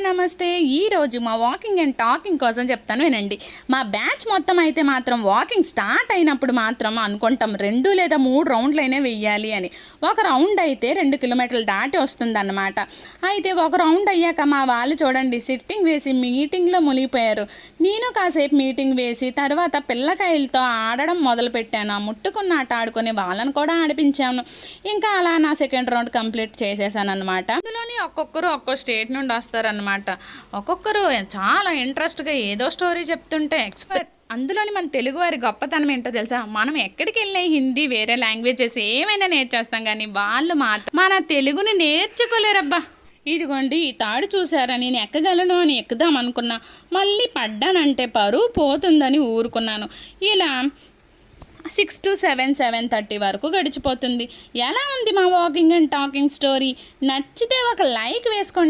నమస్తే. ఈరోజు మా వాకింగ్ అండ్ టాకింగ్ కోసం చెప్తాను వినండి. మా బ్యాచ్ మొత్తం అయితే మాత్రం వాకింగ్ స్టార్ట్ అయినప్పుడు మాత్రం అనుకుంటాం 2 లేదా 3 రౌండ్లైనా వెయ్యాలి అని. ఒక రౌండ్ అయితే 2 కిలోమీటర్లు దాటి వస్తుందన్నమాట. అయితే ఒక రౌండ్ అయ్యాక మా వాళ్ళు చూడండి సిట్టింగ్ వేసి మీటింగ్లో మునిగిపోయారు. నేను కాసేపు మీటింగ్ వేసి తర్వాత పిల్లకాయలతో ఆడడం మొదలుపెట్టాను. ఆ ముట్టుకున్న ఆట ఆడుకొని వాళ్ళని కూడా ఆడిపించాను. ఇంకా అలా నా సెకండ్ రౌండ్ కంప్లీట్ చేసేసాను అనమాట. అందులోని ఒక్కొక్కరు ఒక్కో స్టేట్ నుండి వస్తారనమాట. ఒక్కొక్కరు చాలా ఇంట్రెస్ట్గా ఏదో స్టోరీ చెప్తుంటే ఎక్స్పర్ట్. అందులోని మన తెలుగువారి గొప్పతనం ఏంటో తెలుసా, మనం ఎక్కడికి వెళ్ళినా హిందీ వేరే లాంగ్వేజెస్ ఏమైనా నేర్చేస్తాం, కానీ వాళ్ళు మాత్రం మన తెలుగుని నేర్చుకోలేరబ్బా. ఇదిగోండి ఈ తాడు చూసారా, నేను ఎక్కగలను అని ఎక్కుదాం అనుకున్నా, మళ్ళీ పడ్డానంటే పరువు పోతుందని ఊరుకున్నాను. ఇలా 6 to 7, 7:30 వరకు గడిచిపోతుంది. ఎలా ఉంది మా వాకింగ్ అండ్ టాకింగ్ స్టోరీ? నచ్చితే ఒక లైక్ వేసుకోండి.